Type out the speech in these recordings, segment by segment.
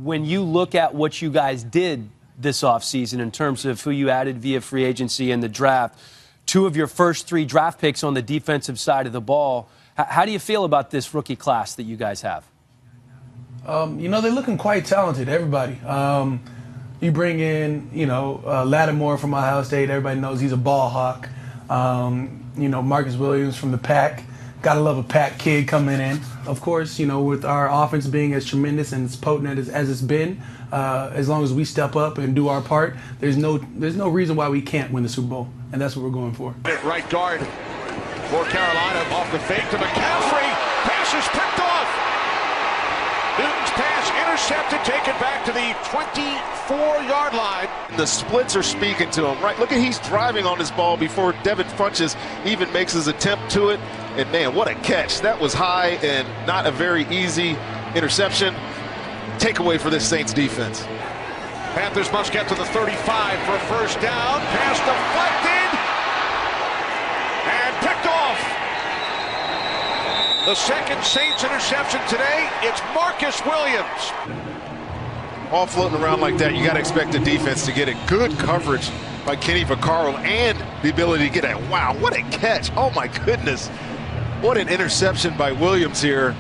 When you look at what you guys did this offseason in terms of who you added via free agency and the draft, two of your first three draft picks on the defensive side of the ball, how do you feel about this rookie class that you guys have? They're looking quite talented, everybody. You bring in, Lattimore from Ohio State. Everybody knows he's a ball hawk. Marcus Williams from the Pack. Gotta love a Pack kid coming in. Of course, with our offense being as tremendous and as potent as it's been, as long as we step up and do our part, there's no reason why we can't win the Super Bowl, and that's what we're going for. Right guard for Carolina, off the fake to McCaffrey. Pass is picked off. Newton's pass intercepted, taken back to the 24-yard line. The splits are speaking to him, right? Look at he's driving on this ball before Devin Funchess even makes his attempt to it. And man, what a catch. That was high and not a very easy interception. Takeaway for this Saints defense. Panthers must get to the 35 for a first down. Pass deflected and picked off. The second Saints interception today, it's Marcus Williams. All floating around like that, you got to expect the defense to get it. Good coverage by Kenny Vaccaro and the ability to get it. Wow, what a catch. Oh my goodness. What an interception by Williams here.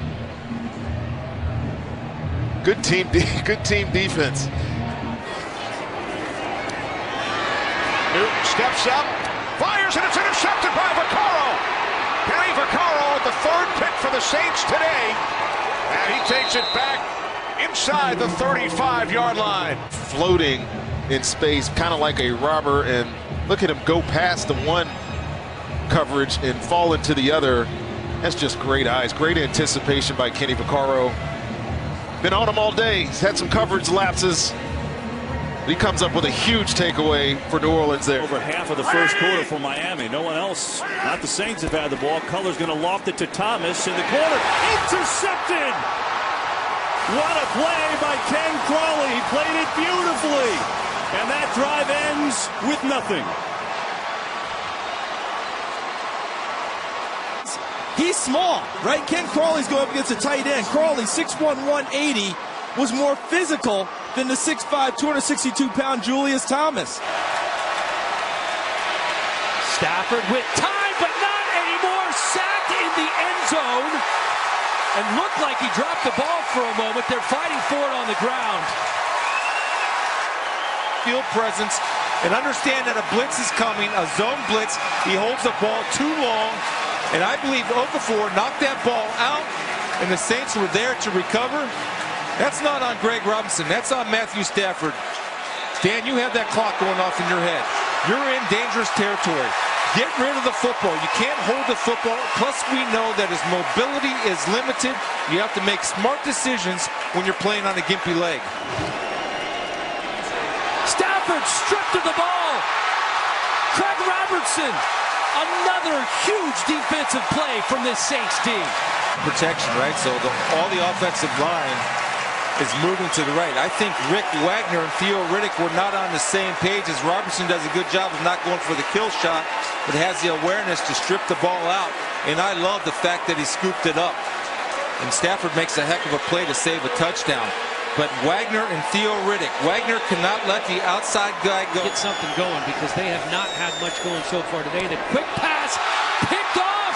Good team defense. Newton steps up, fires, and it's intercepted by Vaccaro. Kenny Vaccaro with the third pick for the Saints today. And he takes it back inside the 35-yard line. Floating in space, kind of like a robber, and look at him go past the one coverage and fall into the other. That's just great eyes, great anticipation by Kenny Vaccaro. Been on him all day. He's had some coverage lapses. He comes up with a huge takeaway for New Orleans there. Over half of the first quarter for Miami. No one else, not the Saints, have had the ball. Culler's going to loft it to Thomas in the corner. Intercepted! What a play by Ken Crawley. He played it beautifully. And that drive ends with nothing. He's small, right? Ken Crawley's going up against a tight end. Crawley, 6'1", 180, was more physical than the 6'5", 262-pound Julius Thomas. Stafford with time, but not anymore. Sacked in the end zone. And looked like he dropped the ball for a moment. They're fighting for it on the ground. Field presence and understand that a blitz is coming, a zone blitz. He holds the ball too long. And I believe Okafor knocked that ball out, and the Saints were there to recover. That's not on Greg Robinson. That's on Matthew Stafford. Dan, you have that clock going off in your head. You're in dangerous territory. Get rid of the football. You can't hold the football. Plus, we know that his mobility is limited. You have to make smart decisions when you're playing on a gimpy leg. Stafford stripped of the ball. Craig Robertson. Another huge defensive play from this Saints team. Protection, right? So all the offensive line is moving to the right. I think Rick Wagner and Theo Riddick were not on the same page, as Robertson does a good job of not going for the kill shot, but has the awareness to strip the ball out. And I love the fact that he scooped it up. And Stafford makes a heck of a play to save a touchdown. But Wagner and Theo Riddick, Wagner cannot let the outside guy go. Get something going because they have not had much going so far today. The quick pass picked off.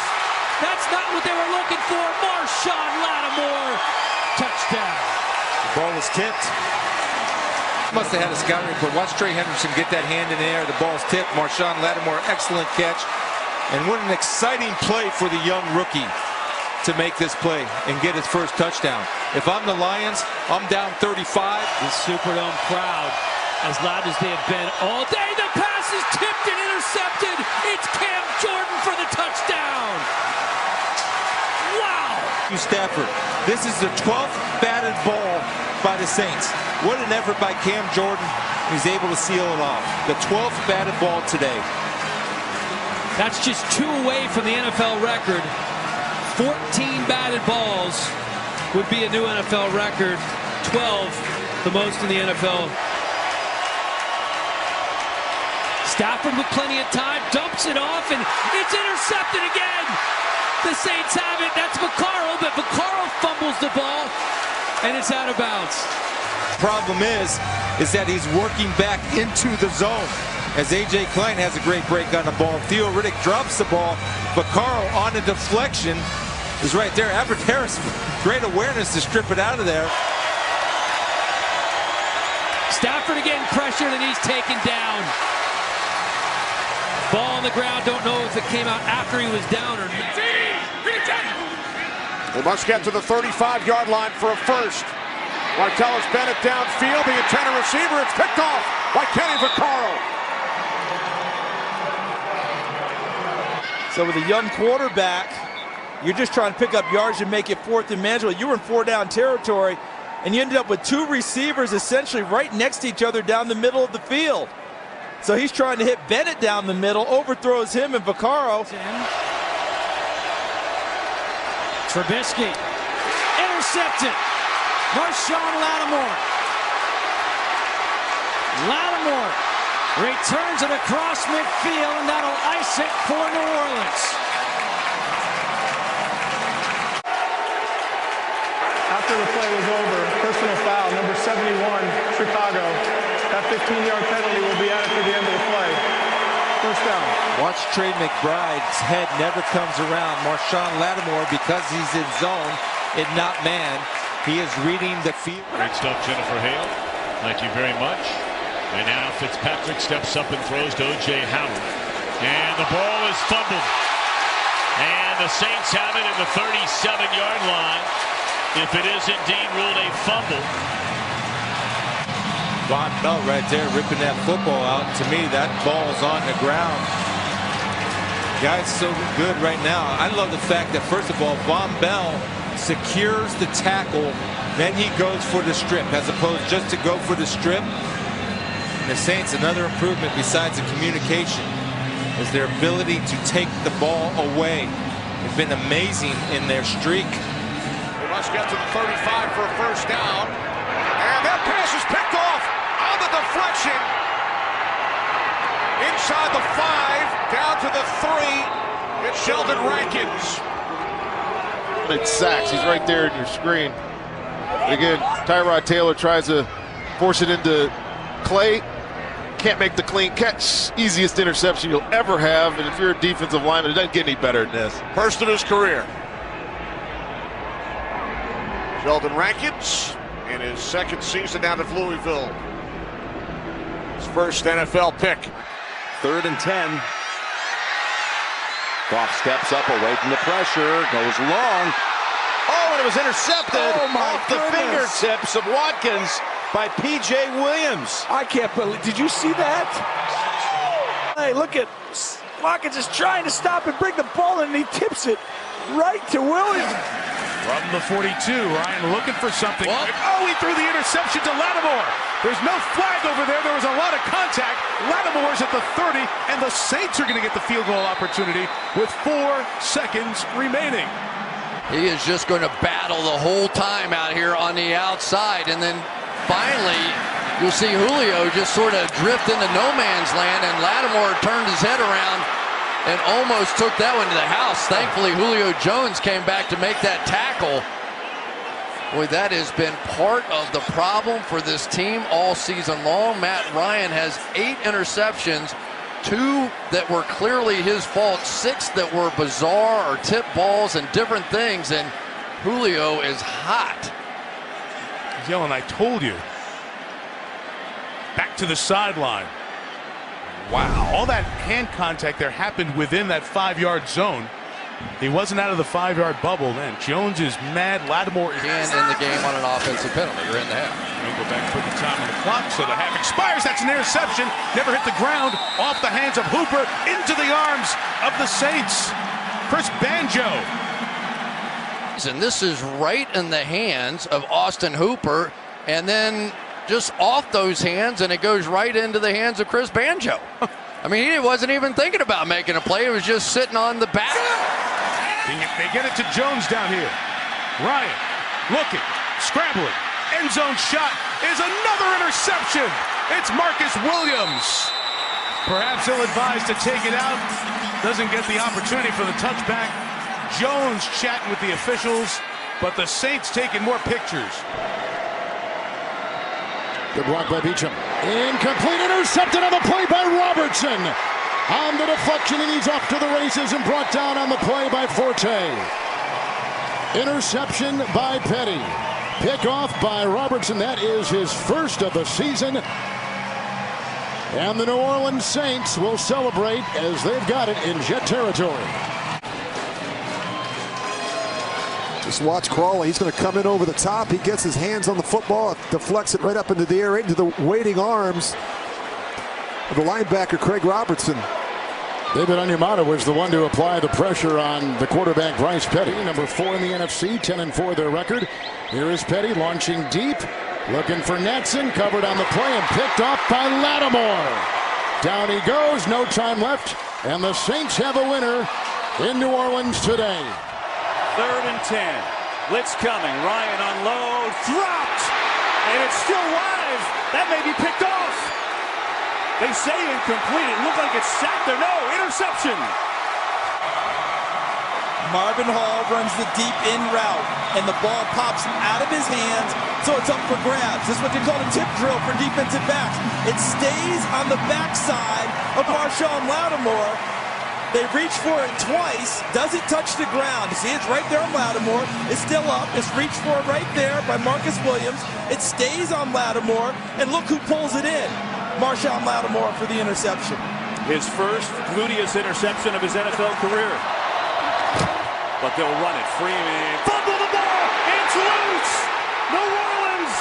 That's not what they were looking for. Marshawn Lattimore, touchdown. The ball was tipped. Must have had a scouting report. Watch Trey Henderson get that hand in the air. The ball's tipped. Marshawn Lattimore, excellent catch. And what an exciting play for the young rookie to make this play and get his first touchdown. If I'm the Lions, I'm down 35. The Superdome crowd, as loud as they have been all day. The pass is tipped and intercepted. It's Cam Jordan for the touchdown. Wow. Stafford, this is the 12th batted ball by the Saints. What an effort by Cam Jordan. He's able to seal it off. The 12th batted ball today. That's just 2 away from the NFL record. 14 batted balls would be a new NFL record. 12, the most in the NFL. Stafford with plenty of time, dumps it off, and it's intercepted again. The Saints have it. That's Vaccaro, but Vaccaro fumbles the ball, and it's out of bounds. problem is that he's working back into the zone. As A.J. Klein has a great break on the ball. Theo Riddick drops the ball. Vaccaro on a deflection is right there. Albert Harris, great awareness to strip it out of there. Stafford again pressured, and he's taken down. Ball on the ground. Don't know if it came out after he was down or not. They must get to the 35-yard line for a first. Martellus Bennett downfield. The intended receiver. It's picked off by Kenny Vaccaro. So with a young quarterback, you're just trying to pick up yards and make it 4th and manageable. You were in 4-down territory, and you ended up with 2 receivers essentially right next to each other down the middle of the field. So he's trying to hit Bennett down the middle, overthrows him and Vaccaro. Trubisky intercepted. Marshawn Lattimore. Lattimore returns it across midfield, and that'll ice it for New Orleans. After the play was over, personal foul, number 71, Chicago. That 15-yard penalty will be added to the end of the play. First down. Watch Trey McBride's head never comes around. Marshawn Lattimore, because he's in zone and not man, he is reading the field. Great stuff, Jennifer Hale. Thank you very much. And now Fitzpatrick steps up and throws to O.J. Howard. And the ball is fumbled. And the Saints have it at the 37-yard line. If it is indeed ruled a fumble. Von Bell right there ripping that football out. To me, that ball's on the ground. Guy's so good right now. I love the fact that, first of all, Von Bell secures the tackle, then he goes for the strip, as opposed just to go for the strip. And the Saints, another improvement besides the communication, is their ability to take the ball away. They've been amazing in their streak. They must get to the 35 for a first down. And that pass is picked off on the deflection. Inside the 5, down to the 3. It's Sheldon Rankins. It's sacks. He's right there in your screen. Again, Tyrod Taylor tries to force it into Clay. Can't make the clean catch. Easiest interception you'll ever have. And if you're a defensive lineman, it doesn't get any better than this. First of his career. Sheldon Rankins in his 2nd season down at Louisville. His first NFL pick. 3rd and 10. Goff steps up away from the pressure, goes long. Oh, and it was intercepted off the fingertips of Watkins by P.J. Williams. I can't believe, did you see that? Hey, look at, Watkins is trying to stop and bring the ball in, and he tips it right to Williams. From the 42, Ryan looking for something. Oh, he threw the interception to Lattimore. There's no flag over there. There was a lot of contact. Lattimore's at the 30, and the Saints are going to get the field goal opportunity with 4 seconds remaining. He is just going to battle the whole time out here on the outside, and then finally you'll see Julio just sort of drift into no man's land, and Lattimore turned his head around and almost took that one to the house. Thankfully, Julio Jones came back to make that tackle. Boy, that has been part of the problem for this team all season long. Matt Ryan has 8 interceptions, 2 that were clearly his fault, 6 that were bizarre or tip balls and different things, and Julio is hot. He's yelling, I told you. Back to the sideline. Wow, all that hand contact there happened within that 5-yard zone. He wasn't out of the 5-yard bubble then. Jones is mad. Lattimore is in the game on an offensive penalty. You're in the half. We'll go back and put the time on the clock, so the half expires. That's an interception. Never hit the ground. Off the hands of Hooper into the arms of the Saints. Chris Banjo. And this is right in the hands of Austin Hooper, and then just off those hands, and it goes right into the hands of Chris Banjo. I mean, he wasn't even thinking about making a play. It was just sitting on the back. They get it to Jones down here. Ryan looking, scrambling. End zone shot is another interception. It's Marcus Williams. Perhaps ill-advised to take it out. Doesn't get the opportunity for the touchback. Jones chatting with the officials, but the Saints taking more pictures. Good block by Beacham. Incomplete, intercepted on the play by Robertson. On the deflection, and he's off to the races and brought down on the play by Forte. Interception by Petty. Pickoff by Robertson. That is his first of the season. And the New Orleans Saints will celebrate as they've got it in Jet territory. Just watch Crawley. He's going to come in over the top. He gets his hands on the football, deflects it right up into the air, right into the waiting arms of the linebacker, Craig Robertson. David Onyemata was the one to apply the pressure on the quarterback, Bryce Petty. Number 4 in the NFC, 10-4 their record. Here is Petty launching deep. Looking for Netson, covered on the play and picked off by Lattimore. Down he goes, no time left, and the Saints have a winner in New Orleans today. 3rd and 10. Blitz coming. Ryan unloads, dropped, and it's still live. That may be picked off. They say incomplete. It looked like it's sacked there. No, interception. Marvin Hall runs the deep in route, and the ball pops out of his hands, so it's up for grabs. This is what they call a tip drill for defensive backs. It stays on the backside of Marshawn Lattimore. They reach for it twice. Doesn't touch the ground. You see, it's right there on Lattimore. It's still up. It's reached for it right there by Marcus Williams. It stays on Lattimore, and look who pulls it in. Marshawn Lattimore for the interception. His first gluteus interception of his NFL career. But they'll run it. Freeman. Fumble the ball. It's loose. New Orleans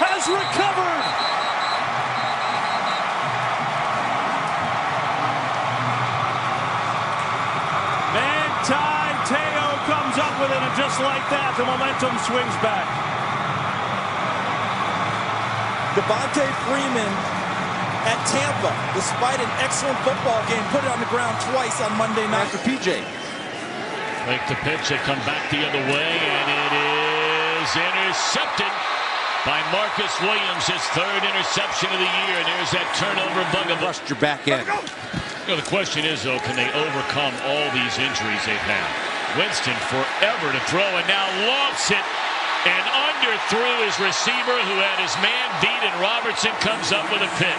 has recovered. Manti Te'o comes up with it, and just like that, the momentum swings back. Devontae Freeman at Tampa, despite an excellent football game, put it on the ground twice on Monday night for PJ. Like the pitch, they come back the other way, and it is intercepted by Marcus Williams, his 3rd interception of the year. And there's that turnover bugaboo. Rushed your back end. You know, the question is, though, can they overcome all these injuries they've had? Winston forever to throw, and now lofts it and underthrew his receiver who had his man beat, and Robertson comes up with a pick.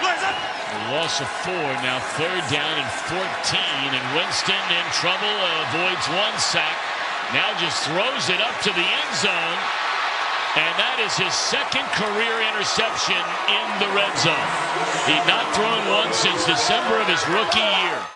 A loss of 4, now 3rd down and 14, and Winston in trouble, avoids 1 sack, now just throws it up to the end zone, and that is his 2nd career interception in the red zone. He'd not thrown one since December of his rookie year.